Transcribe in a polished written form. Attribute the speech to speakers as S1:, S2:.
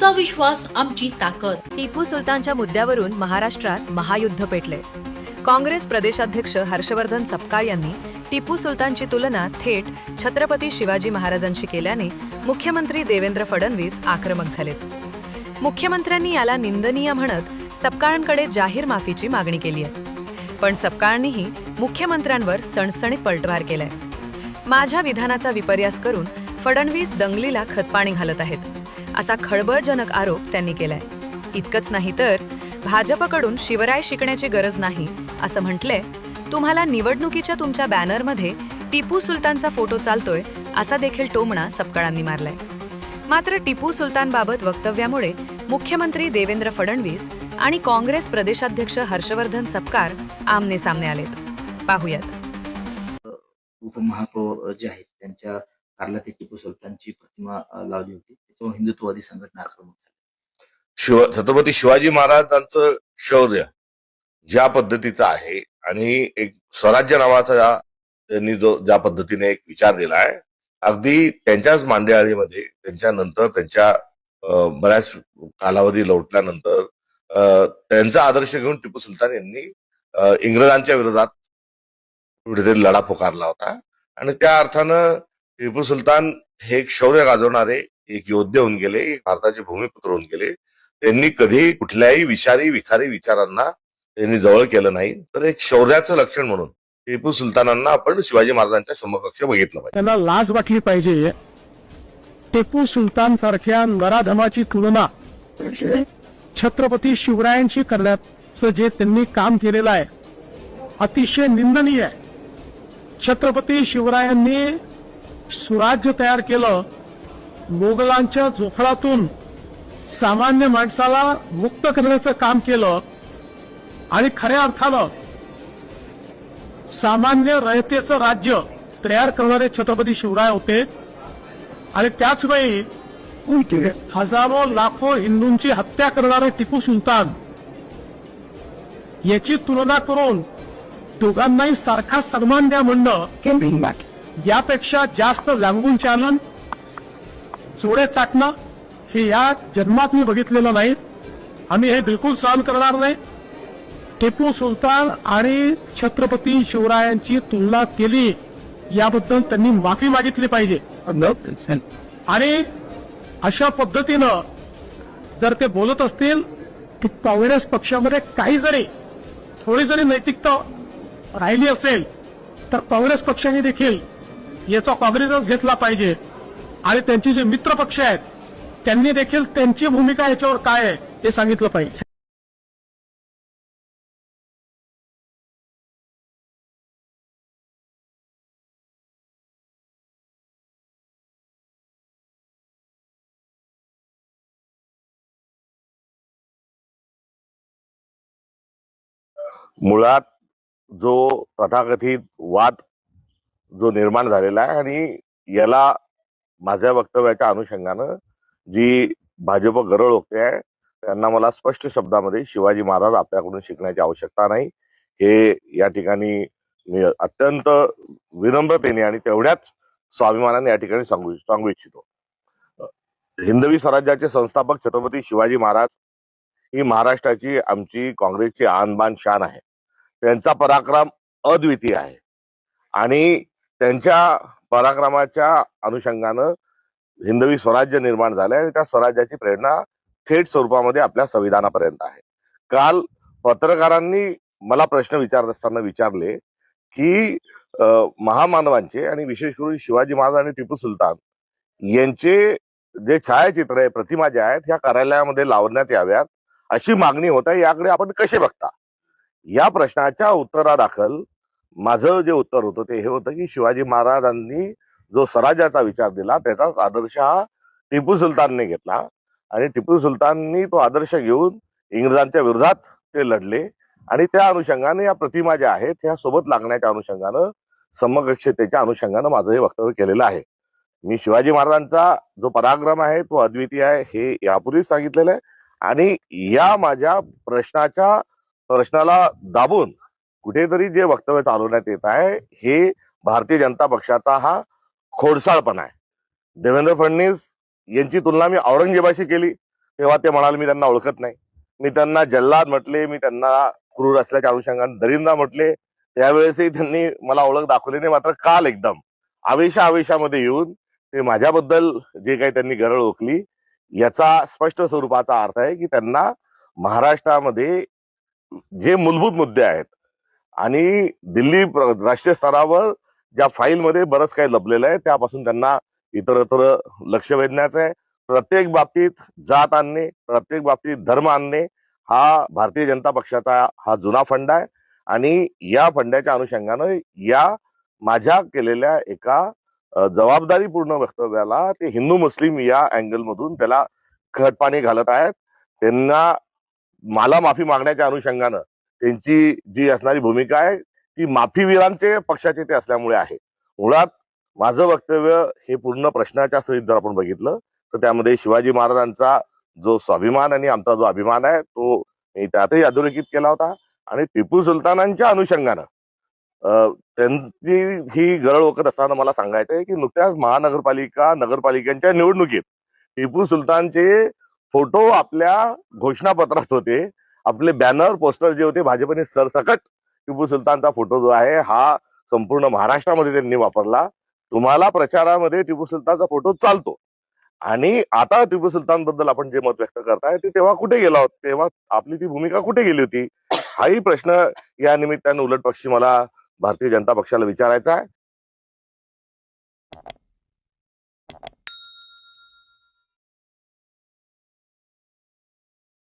S1: आमचा विश्वास आमची ताकद.
S2: टिपू सुलतानच्या मुद्द्यावरून महाराष्ट्रात महायुद्ध पेटले. काँग्रेस प्रदेशाध्यक्ष हर्षवर्धन सपकाळ यांनी टिपू सुलतानची तुलना थेट छत्रपती शिवाजी महाराजांशी केल्याने मुख्यमंत्री देवेंद्र फडणवीस आक्रमक झालेत. मुख्यमंत्र्यांनी याला निंदनीय म्हणत सपकाळांकडे जाहीर माफीची मागणी केली आहे. पण सपकाळांनीही मुख्यमंत्र्यांवर सणसणीत पलटवार केलाय. माझ्या विधानाचा विपर्यास करून फडणवीस दंगलीला खतपाणी घालत आहेत, असा खळबळजनक आरोप त्यांनी केलाय. इतकंच नाही तर भाजपकडून शिवराय शिकण्याची गरज नाही असं म्हटलंय. तुम्हाला निवडणुकीच्या तुमच्या बॅनरमध्ये टिपू सुलतानचा फोटो चालतोय असा देखील टोमणा सपकाळांनी मारलाय. मात्र टिपू सुलतानबाबत वक्तव्यामुळे मुख्यमंत्री देवेंद्र फडणवीस आणि काँग्रेस प्रदेशाध्यक्ष हर्षवर्धन सपकाळ आमने सामने आलेत. पाहुयात.
S3: उपमहापौर जे आहेत त्यांच्या कारला ते टिपू सुलतानची प्रतिमा लावली होती. त्याच्यावर हिंदुत्ववादी संघटना आक्रमक झाली.
S4: छत्रपती शिवाजी महाराजांचं शौर्य ज्या पद्धतीचं आहे आणि एक स्वराज्य नावाचा त्यांनी जो ज्या पद्धतीने एक विचार दिला आहे, अगदी त्यांच्याच मांडेआळीमध्ये त्यांच्यानंतर त्यांच्या बऱ्याच कालावधी लोटल्यानंतर त्यांचा आदर्श घेऊन टिपू सुलतान यांनी इंग्रजांच्या विरोधात कुठेतरी लढा पुकारला होता. आणि त्या अर्थानं टिपू सुलतान हे एक शौर्य गाजवणारे एक योद्धे होऊन गेले, एक भारताचे भूमिपुत्र होऊन गेले. त्यांनी कधी कुठल्याही विखारी विचारांना त्यांनी जवळ केलं नाही. तर एक शौर्याचं लक्षण म्हणून टिपू सुलतानांना आपण शिवाजी महाराजांच्या समकक्ष बघितलं पाहिजे.
S5: त्यांना लाज वाटली पाहिजे. टिपू सुलतान सारख्या नराधमाची तुलना छत्रपती शिवरायांशी करण्याचं जे त्यांनी काम केलेलं आहे अतिशय निंदनीय आहे. छत्रपती शिवरायांनी स्वराज्य तयार केलं, मोगलांच्या जोखडातून सामान्य माणसाला मुक्त करण्याचं काम केलं आणि खऱ्या अर्थानं सामान्य रयतेचं राज्य तयार करणारे छत्रपती शिवराय होते. आणि त्याच वेळी हजारो लाखो हिंदूंची हत्या करणारे टिपू सुलतान याची तुलना करून दोघांनाही सारखा सन्मान द्या म्हणणं यापेक्षा जास्त लांबून चालन, चोळे चाटणं हे या जन्मात मी बघितलेलं नाही. आम्ही हे बिलकुल सहन करणार नाही. टिपू सुलतान आणि छत्रपती शिवरायांची तुलना केली याबद्दल त्यांनी माफी मागितली पाहिजे. आणि अशा पद्धतीनं जर ते बोलत असतील की काँग्रेस पक्षामध्ये काही जरी थोडी जरी नैतिकता राहिली असेल तर काँग्रेस पक्षाने देखील याचा कॉग्निझन्स घेतला पाहिजे. आणि त्यांचे जे मित्र पक्ष आहेत त्यांनी देखील त्यांची भूमिका याच्यावर काय आहे हे सांगितलं पाहिजे.
S4: मुळात जो तथाकथित वाद जो निर्माण झालेला आहे आणि याला माझ्या वक्तव्याच्या अनुषंगानं जी भाजप गरळ ओकते आहे त्यांना मला स्पष्ट शब्दामध्ये शिवाजी महाराज आपल्याकडून शिकण्याची आवश्यकता नाही हे या ठिकाणी मी अत्यंत विनम्रतेने आणि तेवढ्याच स्वाभिमानाने या ठिकाणी सांगू इच्छितो. हिंदवी स्वराज्याचे संस्थापक छत्रपती शिवाजी महाराज ही महाराष्ट्राची आमची काँग्रेसची आणबाण शान आहे. त्यांचा पराक्रम अद्वितीय आहे आणि त्यांच्या पराक्रमाच्या अनुषंगानं हिंदवी स्वराज्य निर्माण झाले आणि त्या स्वराज्याची प्रेरणा थेट स्वरूपामध्ये आपल्या संविधानापर्यंत आहे. काल पत्रकारांनी मला प्रश्न विचारत असताना विचारले की महामानवांचे आणि विशेष करून शिवाजी महाराज आणि टिपू सुलतान यांचे जे छायाचित्र आहे, प्रतिमा ज्या आहेत ह्या कार्यालयामध्ये लावण्यात याव्यात अशी मागणी होत आहे. याकडे आपण कसे बघता? या प्रश्नाच्या उत्तरादाखल माझं जे उत्तर होतं ते हे होतं की शिवाजी महाराजांनी जो स्वराज्याचा विचार दिला त्याचाच आदर्श हा टिपू सुलतानने घेतला आणि टिपू सुलताननी तो आदर्श घेऊन इंग्रजांच्या विरोधात ते लढले आणि त्या अनुषंगाने या प्रतिमा ज्या आहेत ह्या सोबत लागण्याच्या अनुषंगानं समकक्षतेच्या अनुषंगानं माझं हे वक्तव्य केलेलं आहे. मी शिवाजी महाराजांचा जो पराक्रम आहे तो अद्वितीय आहे हे यापूर्वीच सांगितलेलं आहे आणि या माझ्या प्रश्नाला दाबून कुठेतरी जे वक्तव्य चालवण्यात येत आहे हे भारतीय जनता पक्षाचा हा खोडसाळपणा आहे. देवेंद्र फडणवीस यांची तुलना मी औरंगजेबाशी केली तेव्हा ते म्हणाले मी त्यांना ओळखत नाही. मी त्यांना जल्लाद म्हटले, मी त्यांना क्रूर असल्याच्या अनुषंगाने दरिंदा म्हटले. त्यावेळेसही त्यांनी मला ओळख दाखवली नाही. मात्र काल एकदम आवेशामध्ये येऊन ते माझ्याबद्दल जे काही त्यांनी गरळ ओकली, याचा स्पष्ट स्वरूपाचा अर्थ आहे की त्यांना महाराष्ट्रामध्ये जे मूलभूत मुद्दे आहेत आणि दिल्ली राष्ट्रीय स्तरावर ज्या फाईलमध्ये बरंच काही लपलेलं आहे त्यापासून त्यांना इतरत्र लक्ष वेधण्याचं आहे. प्रत्येक बाबतीत जात आणणे, प्रत्येक बाबतीत धर्म आणणे हा भारतीय जनता पक्षाचा हा जुना फंडा आहे. आणि या फंड्याच्या अनुषंगानं या माझ्या केलेल्या एका जबाबदारीपूर्ण वक्तव्याला ते हिंदू मुस्लिम या अँगलमधून त्याला खतपाणी घालत आहेत. त्यांना मला माफी मागण्याच्या अनुषंगानं त्यांची जी असणारी भूमिका आहे ती माफीवीरांचे पक्षाचे ते असल्यामुळे आहे. मुळात माझं वक्तव्य हे पूर्ण प्रश्नाच्या सहित जर आपण बघितलं तर त्यामध्ये शिवाजी महाराजांचा जो स्वाभिमान आणि आमचा जो अभिमान आहे तो मी त्यातही अधोरेखित केला होता. आणि टिपू सुलतानांच्या अनुषंगानं त्यांची ही गरळ ओकत असताना मला सांगायचं आहे की नुकत्याच नगरपालिकांच्या निवडणुकीत टिपू सुलतानचे फोटो आपल्या घोषणापत्रात होते. आपले बॅनर पोस्टर जे होते भाजपने सरसकट टिपू सुलतानचा फोटो जो आहे हा संपूर्ण महाराष्ट्रामध्ये त्यांनी वापरला. तुम्हाला प्रचारामध्ये टिपू सुलतानचा फोटो चालतो आणि आता टिपू सुलतान बद्दल आपण जे मत व्यक्त करताय ते तेव्हा कुठे गेला होता, तेव्हा आपली ती भूमिका कुठे गेली होती, हाही प्रश्न या निमित्तानं उलट पक्षी मला भारतीय जनता पक्षाला विचारायचा आहे.